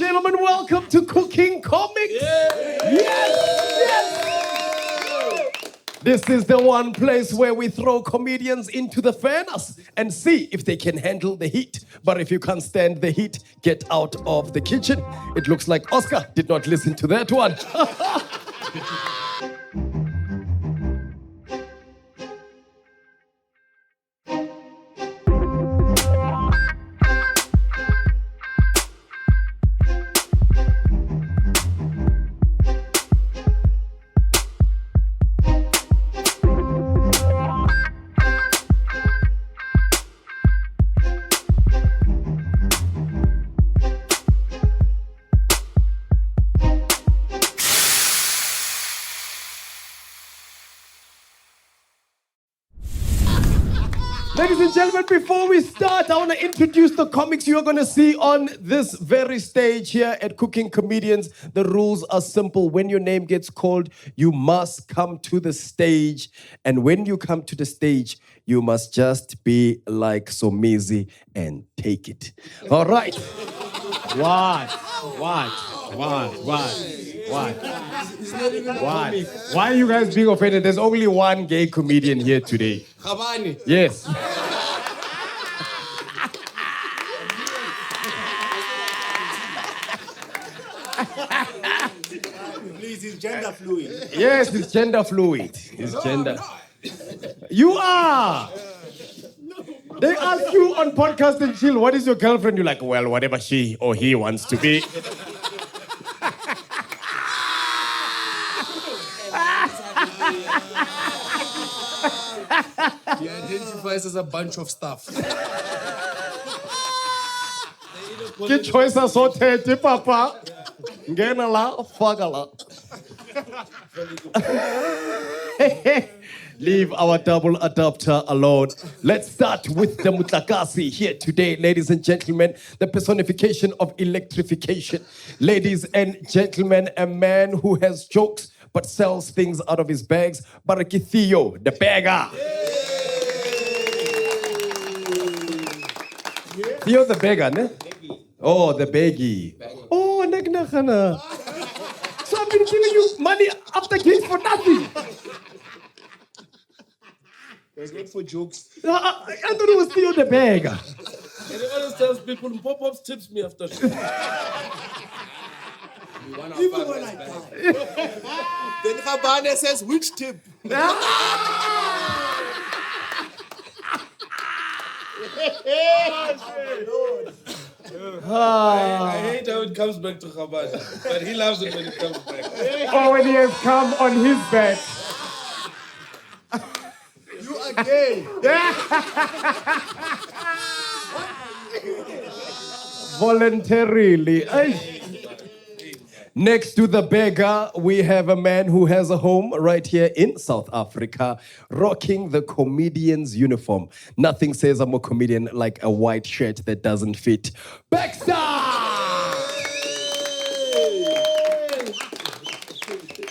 gentlemen, welcome to Cooking Comics. Yes. This is the one place where we throw comedians into the furnace and see if they can handle the heat. But if you can't stand the heat, get out of the kitchen. It looks like Oscar did not listen to that one. Ladies and gentlemen, before we start, I want to introduce the comics you're going to see on this very stage here at Cooking Comedians. The rules are simple. When your name gets called, you must come to the stage. And when you come to the stage, you must just be like Somizi and take it. All right. What? Why are you guys being offended? There's only one gay comedian here today. Khabani. Yes. Please, he's gender fluid. Yes, it's gender fluid. It's gender. You are. They ask you on Podcast and Chill, what is your girlfriend? You're like, well, whatever she or he wants to be. He identifies as a bunch of stuff. Ke choice sorted, papa. Ngena la, faga la. Leave our double adapter alone. Let's start with the Mutlakasi here today, ladies and gentlemen, the personification of electrification. Ladies and gentlemen, a man who has jokes but sells things out of his bags, Barakithio, the beggar. Theo the beggar, ne? Oh, the beggy. Oh, nagnakana. So I've been giving you money after gigs for nothing. It's not for jokes. I thought it was Theo the beggar. And he always tells people, Mpho Popps tips me after show. Even when I die. Then Khabani says, which tip? I hate how it comes back to Khabani, but he loves it when it comes back. Oh, when he has come on his back. You are gay. Voluntarily. Ay. Next to the beggar, we have a man who has a home right here in South Africa, rocking the comedian's uniform. Nothing says I'm a comedian like a white shirt that doesn't fit. Baxter!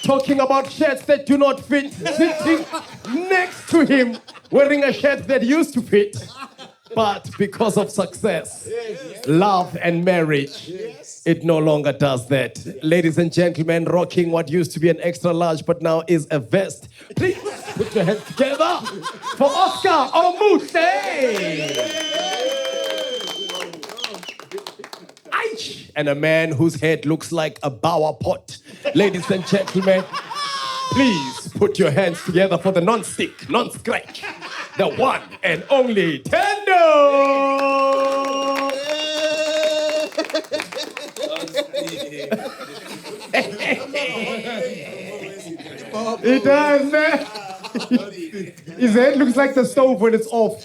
Talking about shirts that do not fit, sitting next to him, wearing a shirt that used to fit. But because of success, love and marriage, it no longer does that. Ladies and gentlemen, rocking what used to be an extra large but now is a vest. Please put your hands together for Oscar Omute. And a man whose head looks like a bower pot. Ladies and gentlemen, please put your hands together for the non-stick, non-scratch, the one and only Tendo! It does, man. His head looks like the stove when it's off.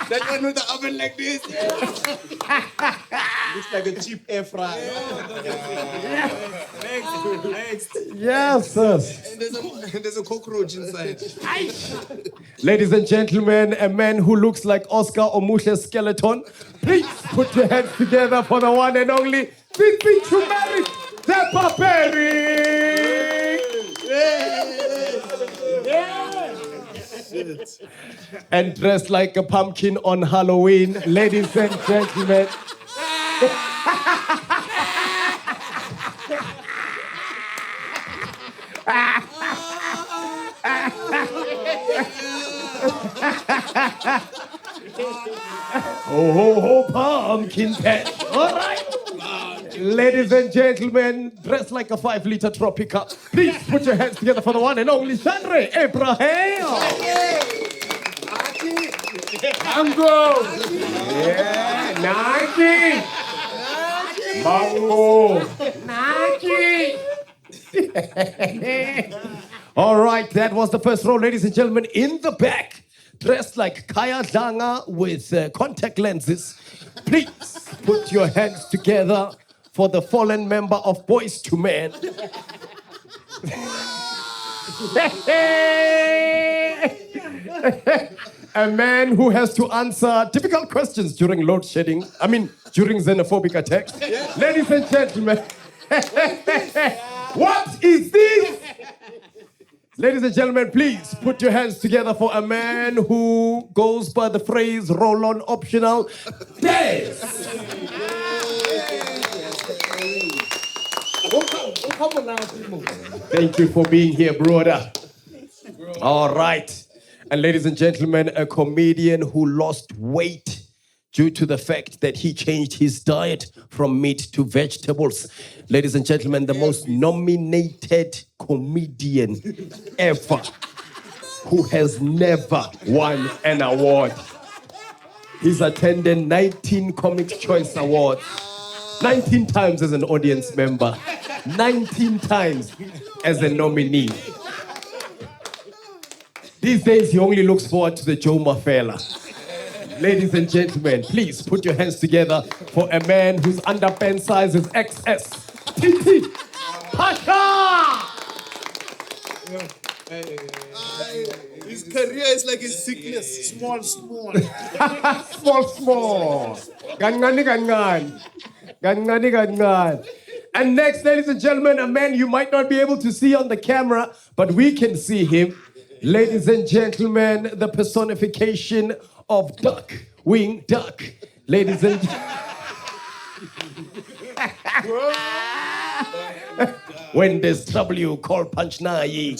That one with the oven like this. Looks like a cheap air fryer. Next. Yes, sir. And there's a cockroach inside. Ladies and gentlemen, a man who looks like Oscar Omushe's skeleton. Please put your hands together for the one and only Tsitsi Turmeric, the Paperi. And dressed like a pumpkin on Halloween, ladies and gentlemen. Oh, ho, ho, pumpkin patch. All right. Ladies and gentlemen, dressed like a 5-liter Tropica, please put your hands together for the one and only Shandre Abraham. Mango. Yeah, Nike. Mango. Nike. All right, that was the first row, ladies and gentlemen. In the back, dressed like Kaya Danga with contact lenses, please put your hands together for the fallen member of Boys to Men. A man who has to answer difficult questions during load shedding. During xenophobic attacks. Ladies and gentlemen, what is this? Ladies and gentlemen, please put your hands together for a man who goes by the phrase roll-on optional dance. Thank you for being here, brother. All right. And ladies and gentlemen, a comedian who lost weight due to the fact that he changed his diet from meat to vegetables. Ladies and gentlemen, the most nominated comedian ever who has never won an award. He's attended 19 Comics Choice Awards, 19 times as an audience member, 19 times as a nominee. These days, he only looks forward to the Joe Mafela. Ladies and gentlemen, please put your hands together for a man whose underpants size is XS. Tsitsi, Phasha! His career is like his sickness. Small. Small. Gangan. And next, ladies and gentlemen, a man you might not be able to see on the camera, but we can see him. Ladies and gentlemen, the personification of duck, wing duck. Ladies and when there's trouble, you call Punch Nai.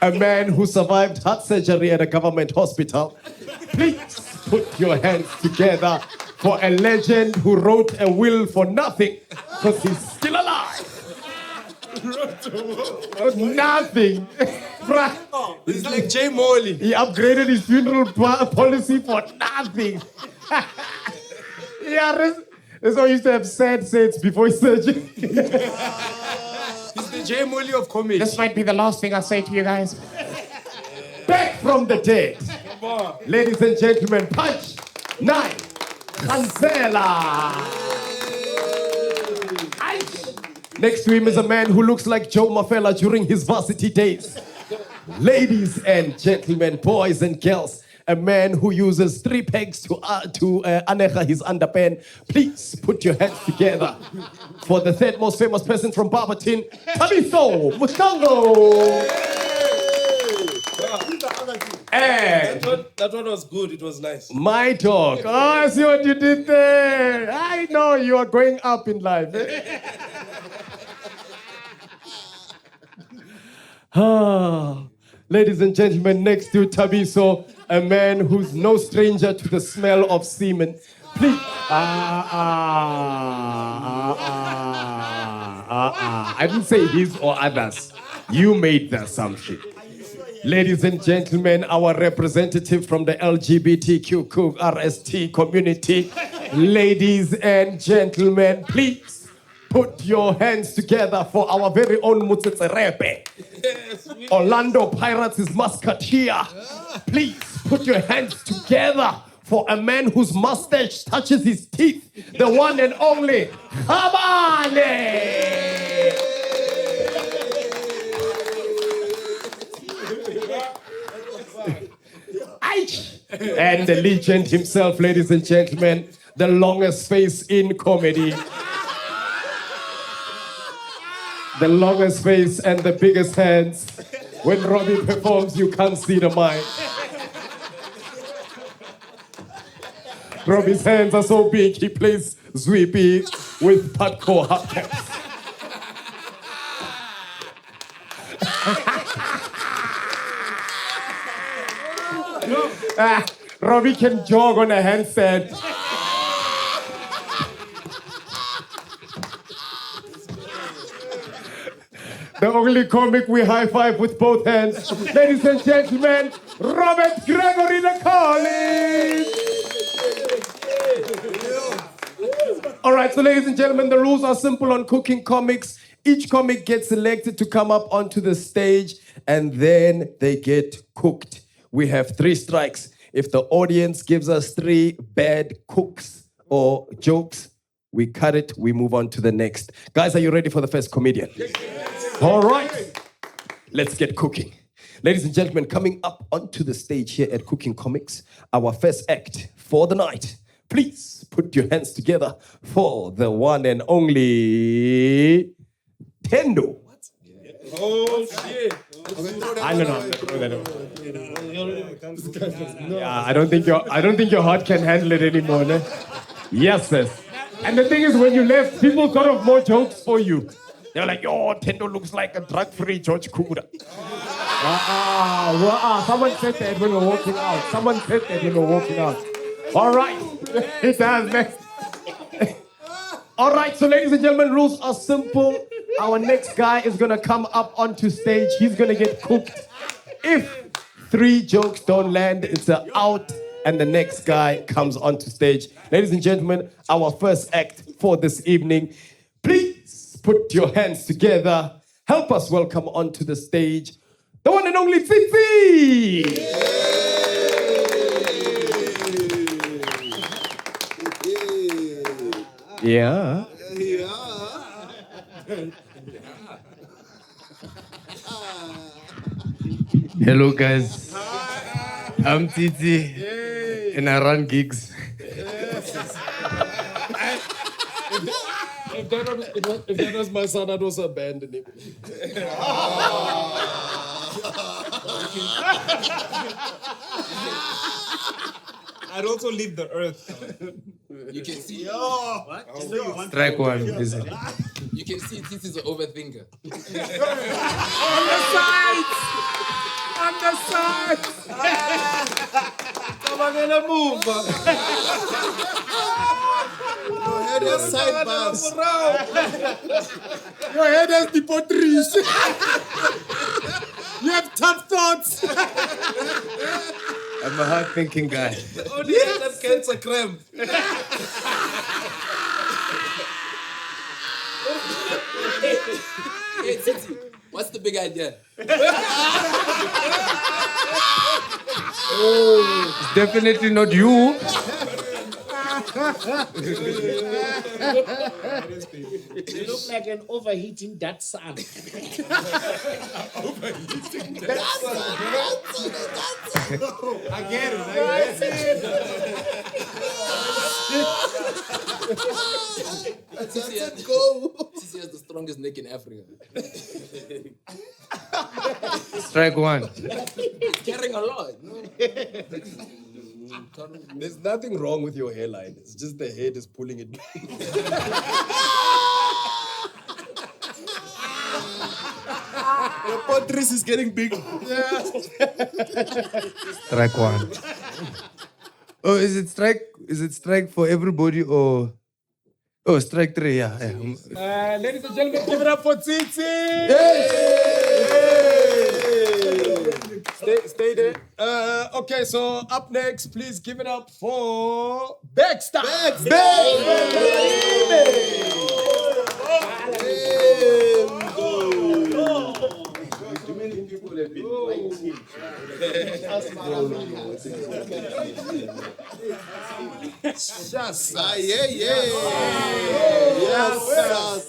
A man who survived heart surgery at a government hospital. Please put your hands together for a legend who wrote a will for nothing because he's still alive. Nothing. He's like Jay Molly. He upgraded his funeral policy for nothing. That's why he used to have sad sets before his surgery. He's the Jay Molly of comedy. This might be the last thing I say to you guys. Back from the dead. Ladies and gentlemen, Punch 9 Cancela. Next to him is a man who looks like Joe Mafela during his varsity days. Ladies and gentlemen, boys and girls, a man who uses 3 pegs to anecha his underpan. Please put your hands together for the third most famous person from Barberton, Tabiso Mustango. And that one was good. It was nice. my dog. Oh, I see what you did there. I know you are going up in life. Ladies and gentlemen, next to Tabiso, a man who's no stranger to the smell of semen. Please. I didn't say his or others. You made the assumption. Ladies and gentlemen, our representative from the LGBTQ+RST community. Ladies and gentlemen, please put your hands together for our very own Mutsetse Repe. Orlando Pirates' mascot here. Please put your hands together for a man whose mustache touches his teeth. The one and only Habane. And the legend himself, ladies and gentlemen, the longest face in comedy. The longest face and the biggest hands. When Robby performs, you can't see the mind. Robby's hands are so big, he plays Zweepy with hardcore hubcaps. Robby can jog on a handstand. The only comic we high five with both hands. Ladies and gentlemen, Robert Gregory the Collins. All right, so ladies and gentlemen, the rules are simple on cooking comics. Each comic gets selected to come up onto the stage and then they get cooked. We have 3 strikes. If the audience gives us 3 bad cooks or jokes, we cut it, we move on to the next. Guys, are you ready for the first comedian? Yes. All right, let's get cooking. Ladies and gentlemen, coming up onto the stage here at Cooking Comics, our first act for the night. Please put your hands together for the one and only Tendo. What? Oh, shit. I don't know. Yeah, I don't think your heart can handle it anymore. No? Yes, yes. And the thing is, when you left, people thought of more jokes for you. They're like, "Oh, Tendo looks like a drug-free George Kuda." Someone said that when we were walking out. All right. It does, man. All right, so ladies and gentlemen, rules are simple. Our next guy is going to come up onto stage. He's going to get cooked. If 3 jokes don't land, it's an out, and the next guy comes onto stage. Ladies and gentlemen, our first act for this evening. Please put your hands together. Help us welcome onto the stage the one and only Tsitsi. Yeah. Hello guys, I'm Tsitsi and I run gigs. If that was my son, I'd also abandon him. I'd also leave the earth. You can see. What? Strike 1, is it? You can see this is an overthinker. On the side! Come on, gonna move. Your head has sidebars. Your head has the potteries. You have tough thoughts. I'm a hard-thinking guy. Oh, yeah, that's cancer cream. Hey, Tsitsi, what's the big idea? It's definitely not you. You look like an overheating that sun. I get it. Tsitsi has the strongest neck in Africa. Strike 1. He's carrying a lot. There's nothing wrong with your hairline. It's just the head is pulling it back. Your potteries is getting bigger. Strike 1. Oh, is it strike for everybody or... Oh, strike 3, yeah. Ladies and gentlemen, give it up for Tsitsi. Stay there. Okay, so up next, please give it up for Baxter.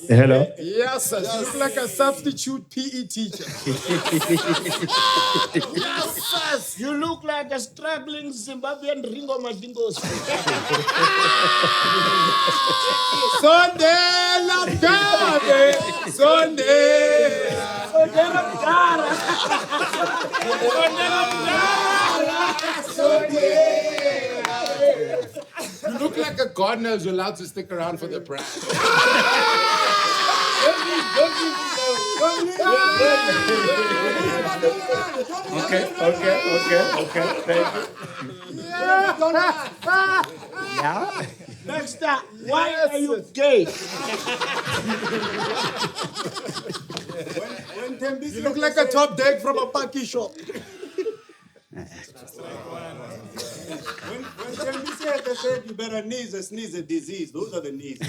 Hello? Yes, sir. You look like a substitute PE teacher. You look like a struggling Zimbabwean Ringo Madingos. Sunday, Lamgabe. Sunday. You look like a gardener who's allowed to stick around for the brand. Okay. Thank you. Yeah. Next up, why are you gay? You look like a top deck from a punky shop. When they said you better sneeze a disease, those are the knees. You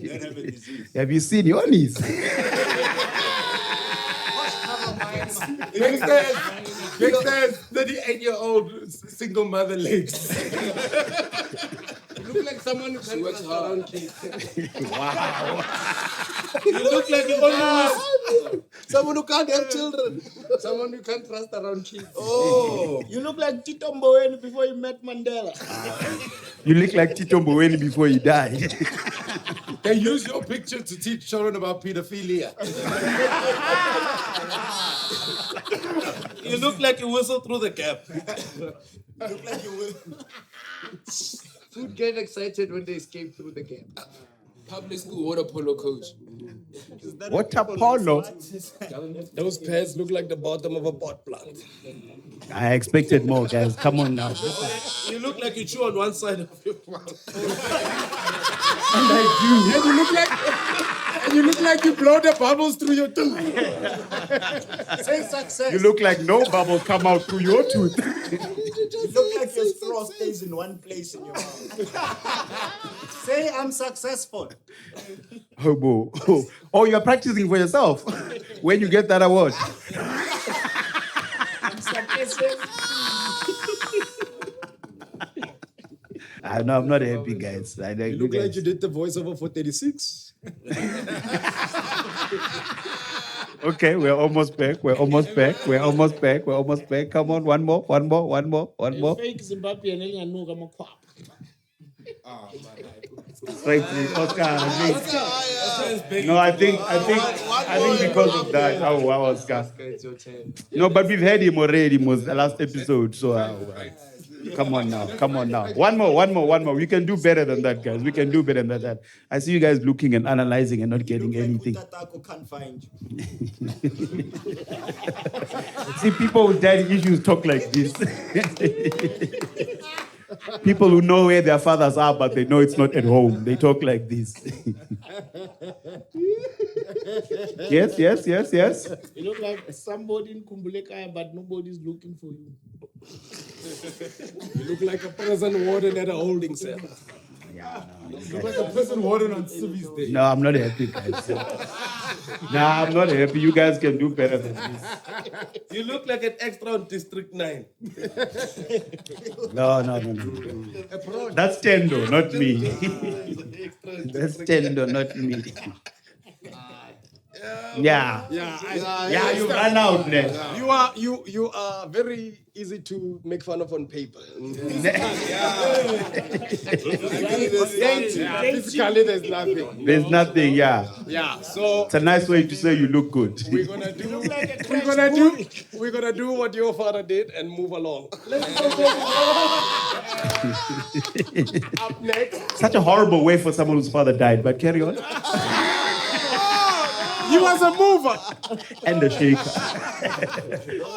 don't have a disease. Have you seen your knees? Big says 38-year-old single mother legs. You look like someone who can't trust their own kids. Wow. You look like you only someone who can't have children. Someone who can't trust their own kids. Oh, you look like Tito Mboweni before you met Mandela. You look like Tito Mboweni before he died. They use your picture to teach children about pedophilia. You look like you whistled through the gap. You look like you will. Who get excited when they escape through the gap? Public school water polo coach. What a polo. Those pants look like the bottom of a pot plant. I expected more, guys. Come on now. You look like you chew on one side of your mouth. And you look like you blow the bubbles through your tooth. Say success. You look like no bubbles come out through your tooth. You look like your straw stays in one place in your mouth. Say I'm successful. Hobo. Oh, you're practicing for yourself when you get that award. I'm successful. I know I'm not happy, guys. You look like you did the voiceover for 36. Okay, we're almost back. Come on, one more. Fake Zimbabwean enyanuka makhwapha. Straight to Oscar. No, I think because of that. Oh, wow, Oscar. It's your turn. No, but we've had him already. It was the last episode. So, come on now. One more. We can do better than that, guys. We can do better than that. I see you guys looking and analyzing and not getting anything. Utatako can't find you. See, people with daddy issues talk like this. People who know where their fathers are, but they know it's not at home. They talk like this. Yes. You look like somebody in Kumbulekaya, but nobody's looking for you. You look like a prison warden at a holding cell. You look like a prison warden on Civi's Day. No, I'm not happy, guys. I'm not happy. You guys can do better than this. You look like an extra on District 9. No. That's Tendo, not me. That's Tendo, not me. Yeah, you ran out then. You are very easy to make fun of on paper. Physically, there's nothing. There's nothing, yeah. Yeah, so It's a nice way to say you look good. we're gonna do what your father did and move along. Up next, Such a horrible way for someone whose father died, but carry on. he was a mover. And the shaker.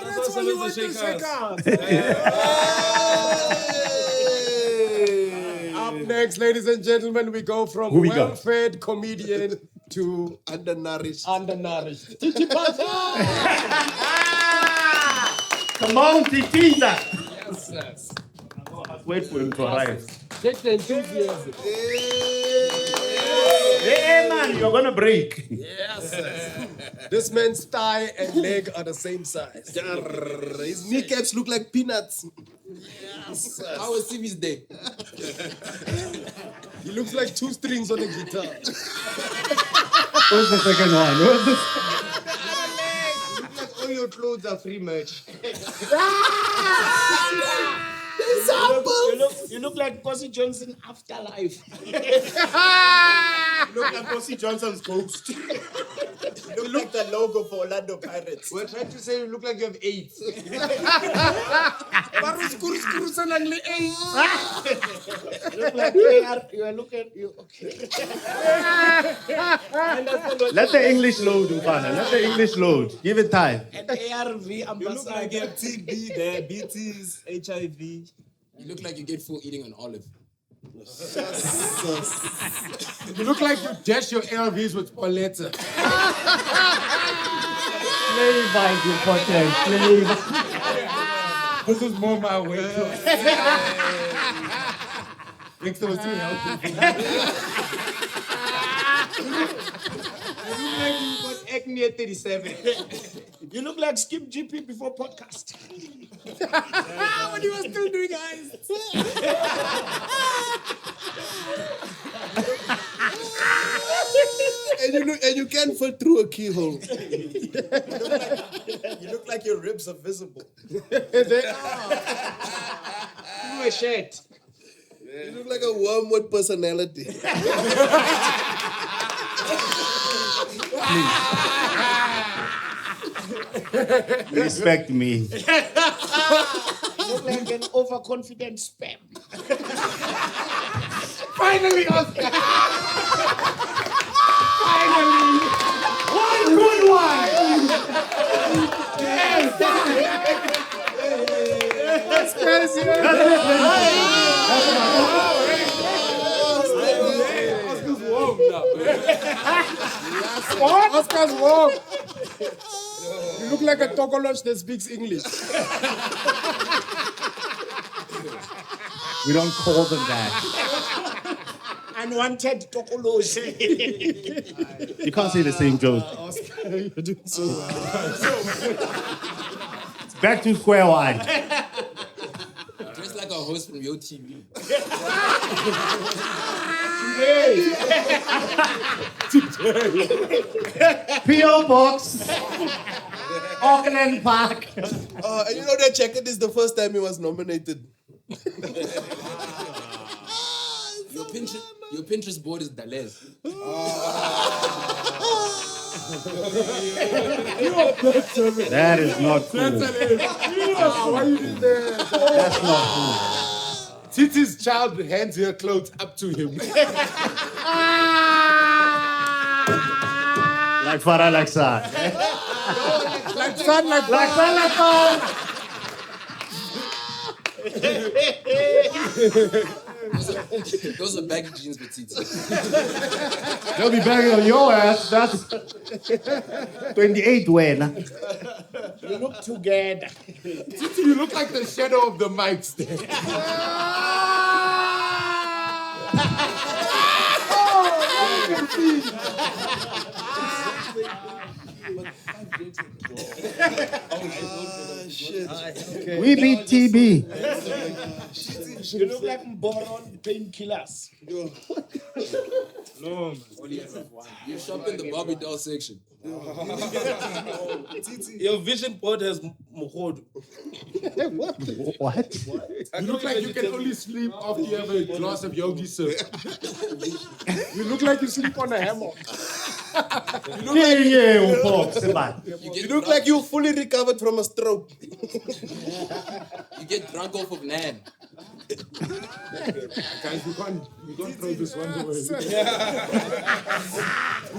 That's why you want to shake hands. Up next, ladies and gentlemen, we go from Who we got? well-fed comedian to Undernourished. undernourished. Come on, Titita. Yes. Wait for him to arrive. Take the enthusiasm. Hey, man, you're gonna break. Yes. This man's thigh and leg are the same size. His kneecaps look like peanuts. Yes. How was Civi's Day? He looks like two strings on a guitar. What's the second one? What's this? All your clothes are free merch. You look like Kosi Johnson afterlife. You look like Kosi Johnson's ghost. You look like the logo for Orlando Pirates. We're trying to say you look like you have AIDS. You are looking. Okay. Let the English load, Mpho. Let the English load. Give it time. An ARV ambassador. You look like you have TB, diabetes, HIV. You look like you get full eating an olive. You look like you dash your ARVs with Pauletta. Play you podcast. Play. This is more my way. Dexter was too healthy. You look like you got acne at 37. You look like Skip GP before podcast. When he was still doing eyes. and you can't fall through a keyhole. You look like your ribs are visible. Through a shirt. You look like a wormwood personality. Respect me. You look like an overconfident spam. Finally, Oscar. Finally. One good one. That's crazy. Oscar's warm now. What? Oscar's warm. You look like a Tokolosh that speaks English. We don't call them that. Unwanted tokoloshi. You can't say the same joke. Oscar, you're doing so well. It's back to square one. Just like a host from your TV. P.O. Box. Auckland Park. And you know that jacket is the first time he was nominated. Your Pinterest board is Dalez. That is not cool. Why you did that? That's not cool. Tsitsi's child hands her clothes up to him. Like Farah, like Sa. Like son, like Those are baggy jeans for Tsitsi. They'll be banging on your ass. That's 28 when. You look together. Tsitsi, you look like the shadow of the mics there. We beat TB. You look like Baro painkillers. No, man. You shop in the Barbie doll section. Your vision board has Mukhodo. What? You look like you can only sleep after you have a glass of yogi soup. You look like you sleep on a hammock. Yeah, Popps, man. You look like you fully recovered from a stroke. You get drunk off of Nan. Guys, we can't throw this one away.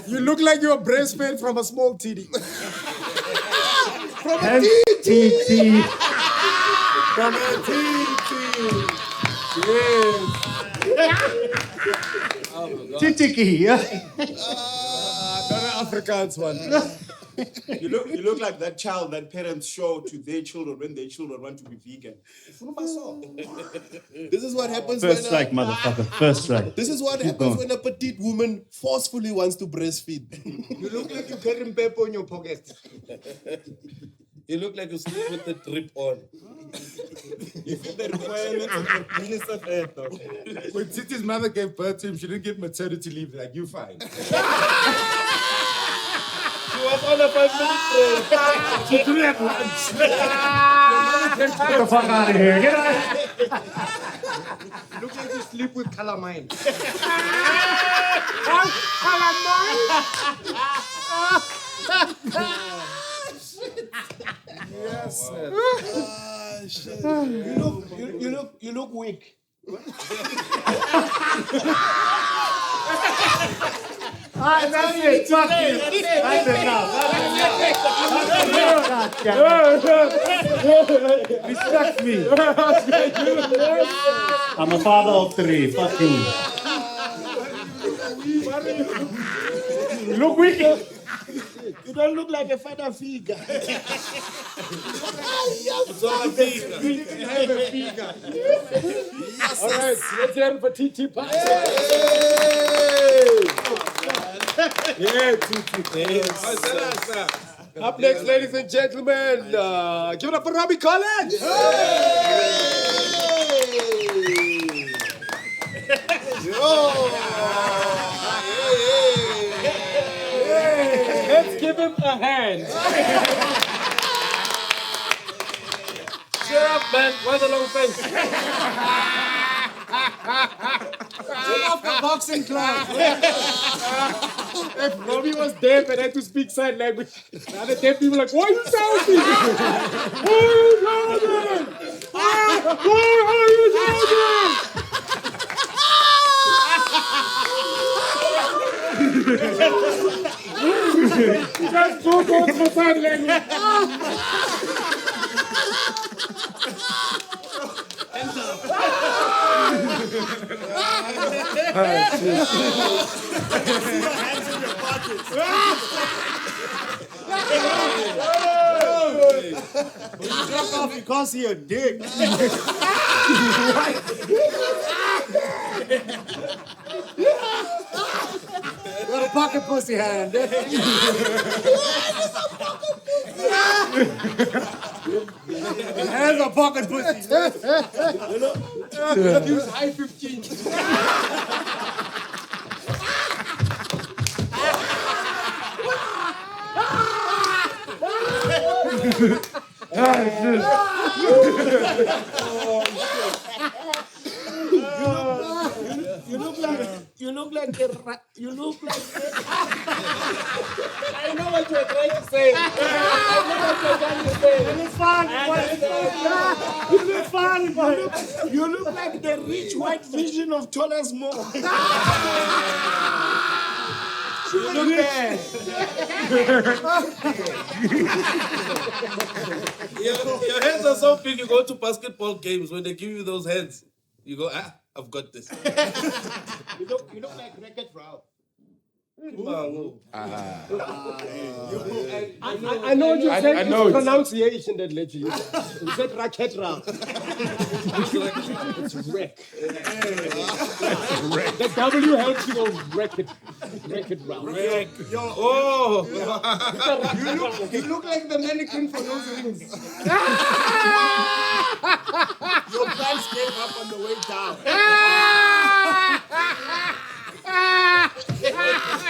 You look like you're breastfed from a small titty. From a TT. From a titty. Yes. Titiki. Not an Afrikaans one. You look like that child that parents show to their children when their children want to be vegan. This is what happens First strike, motherfucker. First strike. This is what happens when a petite woman forcefully wants to breastfeed. You look like you're carrying paper in your pocket. You look like you sleep with the drip on. You fit the requirements of the Minister of Health, though. When Tsitsi's mother gave birth to him, she didn't get maternity leave. Like, you fine. She was on a 5-minute break. She didn't have lunch. Get the fuck out of here. Get out. You look like you sleep with calamine. Calamine? Yes, sir. You look weak. That's it. Fuck you. That's enough. Respect me. I'm a father of 3. Fuck you. You look weak. You don't look like a father figure. It's all a figure. All right, let's hear it for TT Popps. Yeah, TT Popps. Up next, ladies and gentlemen, give it up for Robby Collins. Let's give him a hand. Cheer up, man. Where's the long face? Turn off the boxing class. If Robby was deaf and had to speak sign language, the other deaf people like, why are you shouting? Why are you shouting? Why are you shouting? Just 2 votes for sign language. Drop off because he a dick. Got a pocket pussy hand. Hands are pocket pussy. Use high 15. You look like I know what you're trying to say. I know what you're trying to say. It's fun. You look like the rich white vision of Tolas More. You look bad. Your hands are so big, you go to basketball games, when they give you those hands, you go, I've got this. You look like Wreck-It Ralph. I know what you said. It's pronunciation that led you. You said racket round. It's wreck. The W helps you go wreck it round. Wreck. Oh! You look like the mannequin for those rings. Your plants gave up on the way down.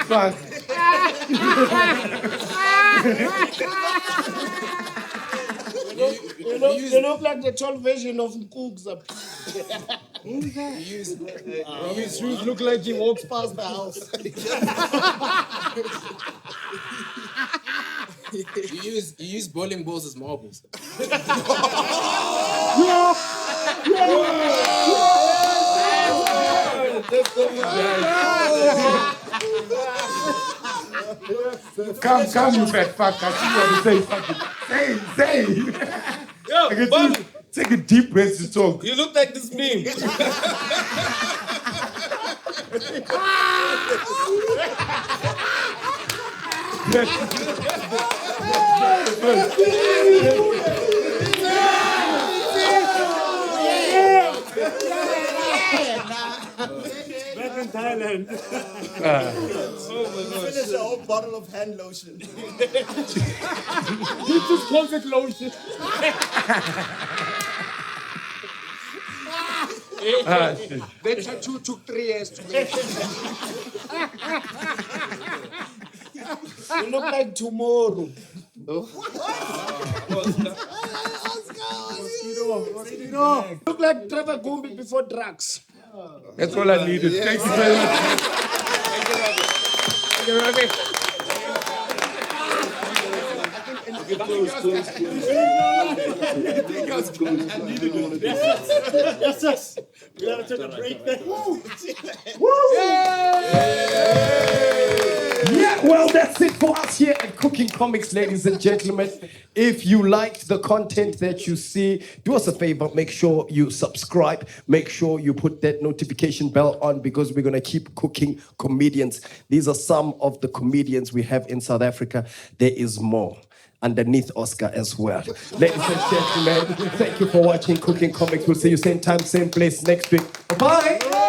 Fuck. You look like the tall version of Nkukza. Robbie's shoes look like he walks past the house. You use bowling balls as marbles. Come, you fat fuck. I see you want to say something. Say. Yo, Bobby, Take a deep breath to talk. you look like this meme. Back in Thailand. Finish a whole bottle of hand lotion. He just calls it lotion. The tattoo took 3 years to make. You look like tomorrow. You look like Trevor Gumbi before drugs. That's all I needed. Thank you very much. Thank you, Robbie. Yes. We gotta take a break there. Yeah, well, that's it for us here at Cooking Comics, ladies and gentlemen. If you like the content that you see, do us a favor, make sure you subscribe, make sure you put that notification bell on because we're going to keep cooking comedians. These are some of the comedians we have in South Africa. There is more underneath Oscar as well. Ladies and gentlemen, thank you for watching Cooking Comics. We'll see you same time, same place next week. Bye-bye.